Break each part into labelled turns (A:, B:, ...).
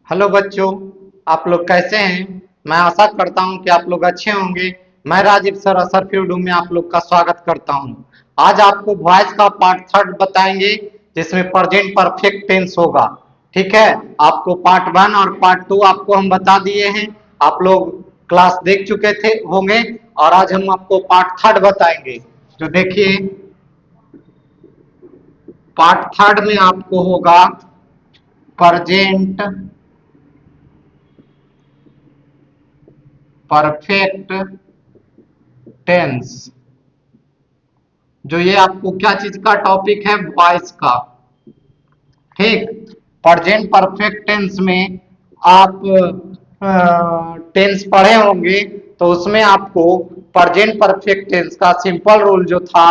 A: Hello बच्चों, आप लोग कैसे हैं? मैं आशा करता हूं कि आप लोग अच्छे होंगे। मैं राजीव सर असर फील्ड में आप लोग का स्वागत करता हूं। आज आपको वॉइस का पार्ट थर्ड बताएंगे, जिसमें प्रेजेंट परफेक्ट टेंस होगा। ठीक है, आपको पार्ट वन और पार्ट टू आपको हम बता दिए हैं। आप लोग क्लास देख चुके थे होंगे, और आज हम आपको पार्ट थर्ड बताएंगे। जो देखिए, पार्ट थर्ड में आपको होगा प्रेजेंट परफेक्ट टेंस। जो ये आपको क्या चीज का टॉपिक है? वॉइस का। ठीक, प्रेजेंट परफेक्ट टेंस में आप टेंस पढ़े होंगे, तो उसमें आपको प्रेजेंट परफेक्ट टेंस का सिंपल रूल जो था,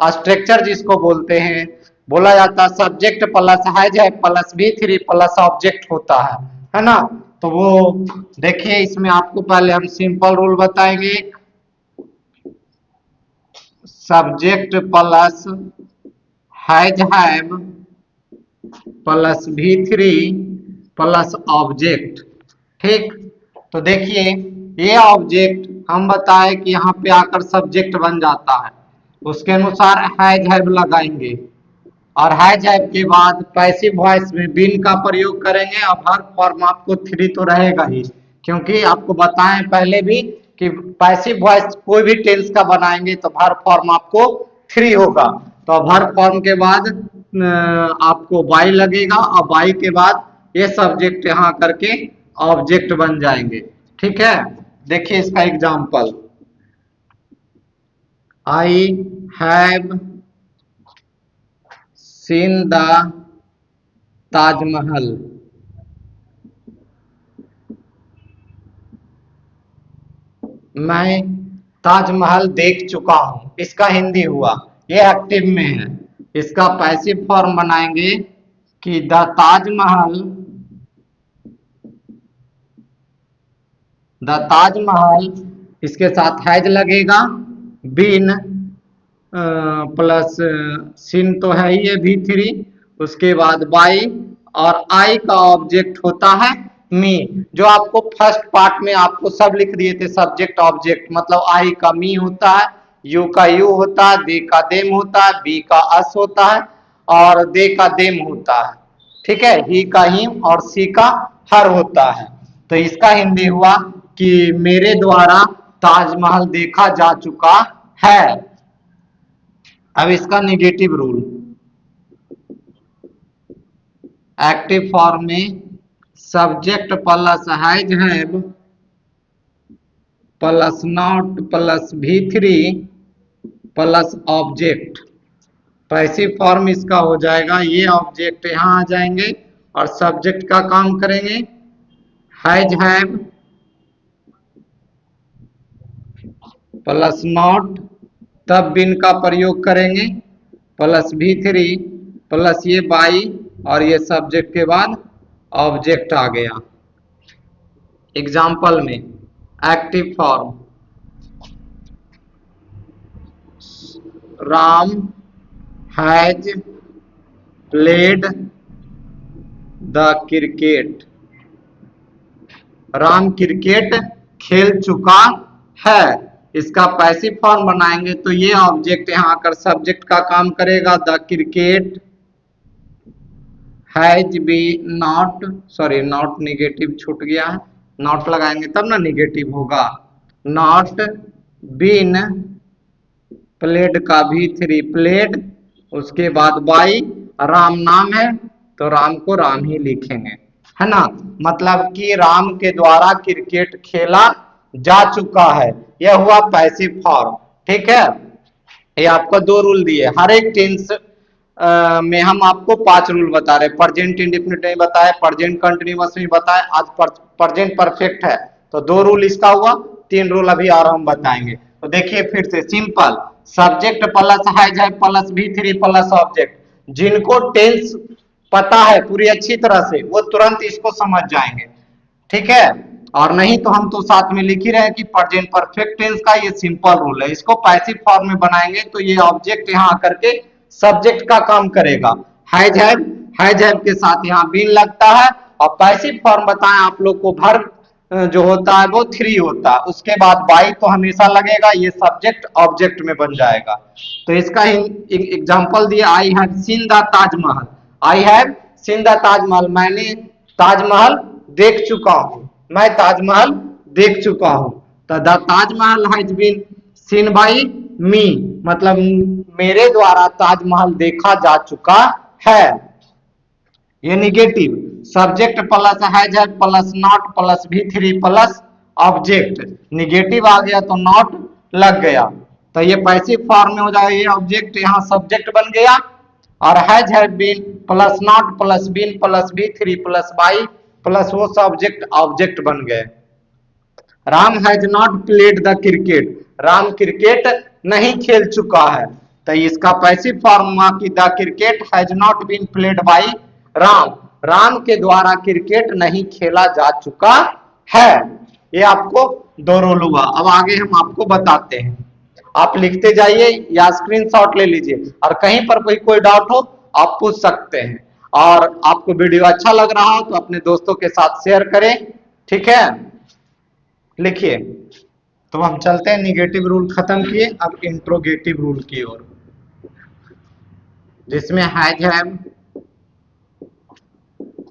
A: स्ट्रक्चर जिसको बोलते हैं, बोला जाता है सब्जेक्ट प्लस हैज है plus V three plus object होता है ना। तो वो देखिए, इसमें आपको पहले हम सिंपल रूल बताएंगे। Subject plus has have plus भी थ्री प्लस ऑब्जेक्ट। ठीक, तो देखिए, ये ऑब्जेक्ट हम बताए कि यहाँ पे आकर सब्जेक्ट बन जाता है। उसके अनुसार हैज हैव लगाएंगे, और हैज हैव के बाद पैसिव वॉइस में बीन का प्रयोग करेंगे। अब हर फॉर्म आपको थ्री तो रहेगा ही, क्योंकि आपको बताएं पहले भी कि पैसिव वॉइस कोई भी टेंस का बनाएंगे तो हर फॉर्म आपको थ्री होगा। तो अब हर फॉर्म के बाद आपको बाई लगेगा, और बाई के बाद ये सब्जेक्ट यहाँ करके ऑब्जेक्ट बन जाएंगे। ठीक है, देखिए इसका example, I have seen the Taj Mahal. मैं ताजमहल देख चुका हूं, इसका हिंदी हुआ। ये एक्टिव में है। इसका पैसिव फॉर्म बनाएंगे कि द ताजमहल, द ताजमहल, इसके साथ हैज लगेगा, बीन प्लस सीन तो है ही है भी थ्री, उसके बाद बाई, और आई का ऑब्जेक्ट होता है मी। जो आपको फर्स्ट पार्ट में आपको सब लिख दिए थे, सब्जेक्ट ऑब्जेक्ट, मतलब आई का मी होता है, यू का यू होता है, दे का देम होता है, बी का अस होता है, और दे का देम होता है। ठीक है, ही का हिम और सी का हर होता है। तो इसका हिंदी हुआ कि मेरे द्वारा ताजमहल देखा जा चुका है। अब इसका निगेटिव रूल, एक्टिव फॉर्म में subject plus has have plus not plus भी three plus object. Passive form इसका हो जाएगा, ये ऑब्जेक्ट यहां आ जाएंगे और सब्जेक्ट का काम करेंगे, हैज हैव प्लस नॉट, तब बिन का प्रयोग करेंगे, प्लस भी थ्री प्लस ये बाई, और ये सब्जेक्ट के बाद ऑब्जेक्ट आ गया। एग्जाम्पल में active form, Ram has played the cricket. Ram cricket खेल चुका है। इसका पैसिव फॉर्म बनाएंगे तो ये ऑब्जेक्ट यहाँ आकर सब्जेक्ट का काम करेगा, the cricket has B not, sorry not negative छूट गया है, नॉट लगाएंगे तब ना निगेटिव होगा, नॉट बीन प्लेड का भी थ्री प्लेड, उसके बाद बाई, राम नाम है तो राम को राम ही लिखेंगे, है ना। मतलब कि राम के द्वारा क्रिकेट खेला जा चुका है, यह हुआ पैसिव फॉर्म। ठीक है, ये आपको दो रूल दिए। हर एक टेंस में हम आपको पांच रूल बता रहे हैं। प्रेजेंट इंडेफिनिट नहीं बताए, प्रेजेंट कंटिन्यूअस नहीं बताए, आज प्रेजेंट परफेक्ट है, तो दो रूल इसका हुआ, तीन रूल अभी और हम बताएंगे। तो देखिए फिर से सिंपल, सब्जेक्ट प्लस हैज है प्लस भी थ्री प्लस ऑब्जेक्ट। जिनको टेंस पता है पूरी अच्छी तरह से, वो तुरंत इसको समझ जाएंगे। ठीक है, और नहीं तो हम तो साथ में लिख ही रहे हैं कि प्रेजेंट परफेक्ट टेंस का ये सिंपल रूल है। इसको पैसिव फॉर्म में बनाएंगे तो ये ऑब्जेक्ट यहाँ आकर के सब्जेक्ट का काम करेगा। हैज हैव के साथ यहाँ बीन लगता है, और पैसिव फॉर्म बताएं आप लोग को, वर्ब जो होता है वो थ्री होता है, उसके बाद बाई तो हमेशा लगेगा, ये सब्जेक्ट ऑब्जेक्ट में बन जाएगा। तो इसका एग्जांपल दिया, I have seen the Taj Mahal. I have seen the Taj Mahal, मैंने ताजमहल देख चुका हूं, मैं ताजमहल देख चुका हूं। तो the Taj Mahal has been seen by me, मतलब मेरे द्वारा ताजमहल देखा जा चुका है। ये निगेटिव, सब्जेक्ट प्लस हैज है प्लस नॉट प्लस भी थ्री प्लस ऑब्जेक्ट, निगेटिव आ गया तो नॉट लग गया, तो ये पैसिव फॉर्म में हो जाएगा। ये ऑब्जेक्ट यहाँ सब्जेक्ट बन गया, और has have been plus not plus been plus भी थ्री प्लस बाई प्लस वो सब्जेक्ट ऑब्जेक्ट बन गए। Ram has not played the cricket, Ram cricket नहीं खेल चुका है, तो इसका पैसिव फॉर्म हुआ कि the cricket has not been played by Ram, Ram के द्वारा क्रिकेट नहीं खेला जा चुका है। ये आपको दो रोल हुआ। अब आगे हम आपको बताते हैं, आप लिखते जाइए या स्क्रीनशॉट ले लीजिए, और कहीं पर कोई डाउट हो आप पूछ सकते हैं। और आपको वीडियो अच्छा लग रहा हो तो अपने दोस्तों के साथ शेयर करें, ठीक है। लिखिए, तो हम चलते हैं, निगेटिव रूल खत्म किए, अब इंट्रोगेटिव रूल की ओर, जिसमें हैज हैव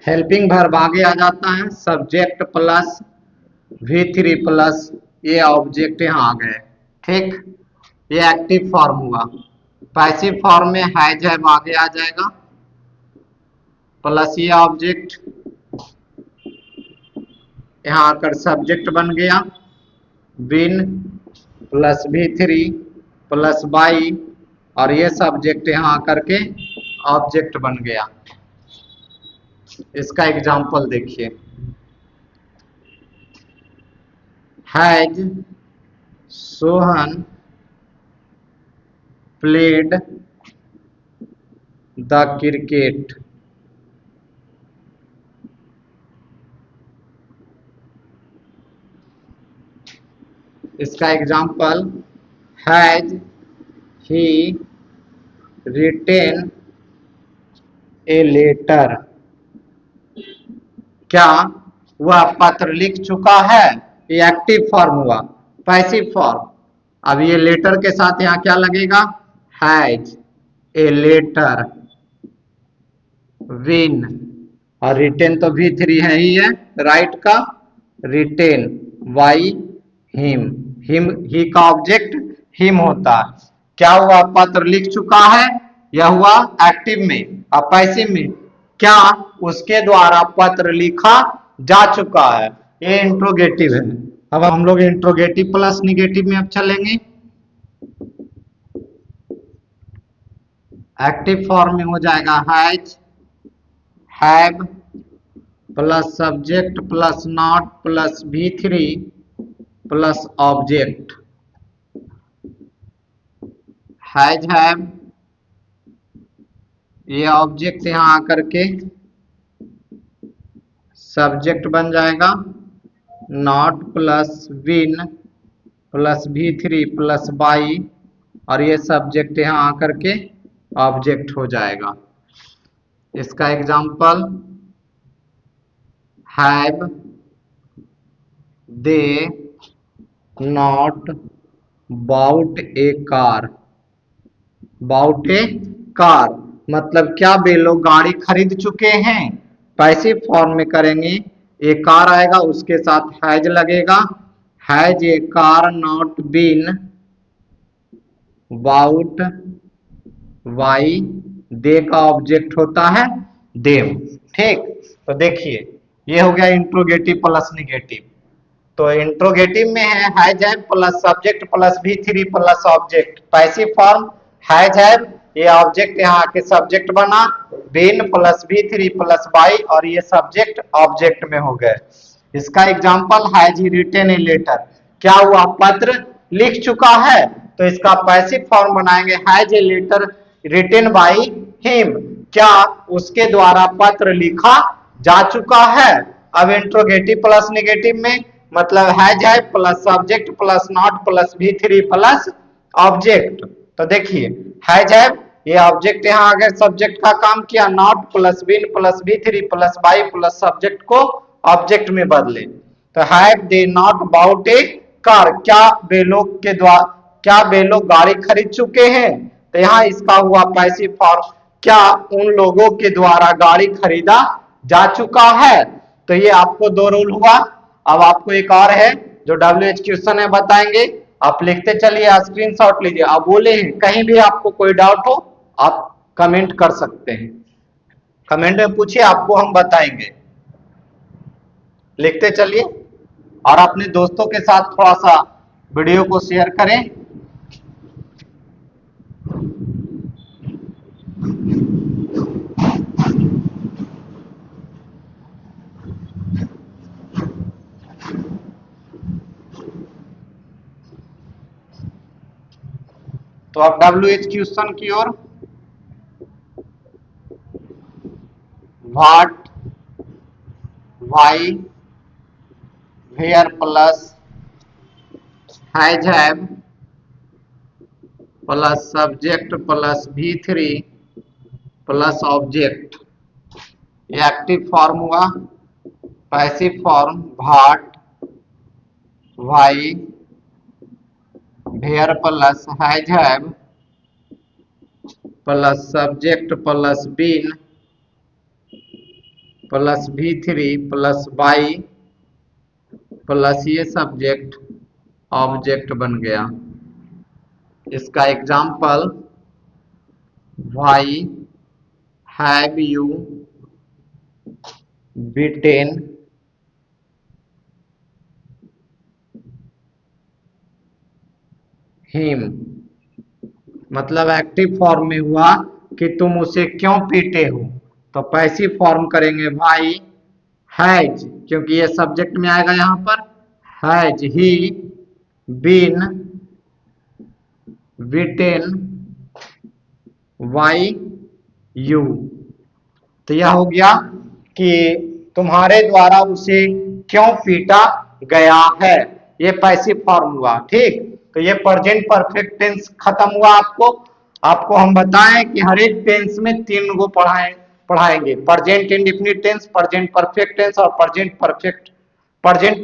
A: हेल्पिंग वर्ब आगे आ जाता है, सब्जेक्ट प्लस V3 प्लस ये ऑब्जेक्ट यहाँ आ गए, ठीक। ये एक्टिव फॉर्म हुआ। पैसिव फॉर्म में हैज हैव आगे आ जाएगा, प्लस ये ऑब्जेक्ट यहाँ आकर सब्जेक्ट बन गया, बिन प्लस V3 प्लस बाई, और ये सब्जेक्ट यहाँ आकर के ऑब्जेक्ट बन गया। इसका एग्जाम्पल देखिए, has Sohan played the cricket, इसका example has he written a letter, क्या वह पत्र लिख चुका है, ये एक्टिव फॉर्म हुआ। पैसिव फॉर्म, अब ये लेटर के साथ यहां क्या लगेगा, हैज ए लेटर विन, और रिटेन तो V3 है ही है राइट का, written by him, him he का ऑब्जेक्ट हिम होता है। क्या हुआ, पत्र लिख चुका है, यह हुआ एक्टिव में। अब पैसिव में, क्या उसके द्वारा पत्र लिखा जा चुका है, ये इंट्रोगेटिव है। अब हम लोग इंट्रोगेटिव प्लस निगेटिव में अब चलेंगे। एक्टिव फॉर्म में हो जाएगा has have plus subject plus not plus V3 plus object, has have ये ऑब्जेक्ट यहां आकर के सब्जेक्ट बन जाएगा, not plus win plus V3 plus by, और ये सब्जेक्ट यहां आकर के ऑब्जेक्ट हो जाएगा। इसका example have they not bought a car, bought a car मतलब क्या वे लोग गाड़ी खरीद चुके हैं। पैसिव फॉर्म में करेंगे, ए कार आएगा उसके साथ हैज लगेगा, has a car not been bought why, they का ऑब्जेक्ट होता है देम, ठीक। तो देखिए ये हो गया इंट्रोगेटिव प्लस निगेटिव। तो इंट्रोगेटिव में है has have plus subject plus V3 plus object, passive form has have ये ऑब्जेक्ट यहाँ आके सब्जेक्ट बना, been plus V3 plus by, और ये सब्जेक्ट ऑब्जेक्ट में हो गए। इसका example has he written a letter, क्या हुआ पत्र लिख चुका है, तो इसका पैसिव फॉर्म बनाएंगे has a letter written by him, क्या उसके द्वारा पत्र लिखा जा चुका है। अब इंट्रोगेटिव प्लस निगेटिव में मतलब has have plus subject plus not plus V3 plus object. तो देखिए हैज हैव ये ऑब्जेक्ट यहाँ आ गया, सब्जेक्ट का काम किया, not plus been plus V three plus by plus subject को ऑब्जेक्ट में बदले। तो have they not bought a car, क्या वे लोग गाड़ी खरीद चुके हैं। तो यहाँ इसका हुआ पैसिव फॉर्म, क्या उन लोगों के द्वारा गाड़ी खरीदा जा चुका है। तो ये आपको दो रूल हुआ। अब आपको एक और है जो WH क्वेश्चन है बताएंगे, आप लिखते चलिए, स्क्रीनशॉट लीजिए। आप बोले हैं कहीं भी आपको कोई डाउट हो आप कमेंट कर सकते हैं, कमेंट में पूछिए, आपको हम बताएंगे। लिखते चलिए और अपने दोस्तों के साथ थोड़ा सा वीडियो को शेयर करें। तो अब WH क्वेश्चन की ओर, what, why, where plus has have plus subject plus V3 plus object, ये एक्टिव फॉर्म हुआ। Passive form what, why, where plus has have plus subject plus been plus V3 plus by plus ये subject object बन गया। इसका example, why have you beaten him, मतलब active form में हुआ कि तुम उसे क्यों पीटे हो। तो पैसिव फॉर्म करेंगे, भाई हैज, क्योंकि ये सब्जेक्ट में आएगा यहां पर, has he been beaten by you. तो यह हो गया कि तुम्हारे द्वारा उसे क्यों पीटा गया है, ये पैसिव फॉर्म हुआ। ठीक, तो ये प्रेजेंट परफेक्ट टेंस खत्म हुआ। आपको हम बताएं कि हर एक टेंस में 3 गो पढ़ाएंगे, present indefinite tense, present perfect tense और प्रेजेंट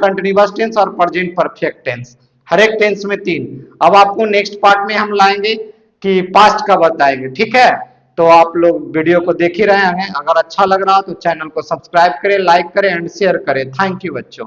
A: कंटीन्यूअस टेंस और प्रेजेंट परफेक्ट टेंस, हर एक टेंस में 3। अब आपको नेक्स्ट पार्ट में हम लाएंगे कि पास्ट का बताएंगे। ठीक है, तो आप लोग वीडियो को देख ही रहे हैं, अगर अच्छा लग रहा हो तो चैनल को सब्सक्राइब करें, लाइक करें एंड शेयर करें। थैंक यू बच्चों।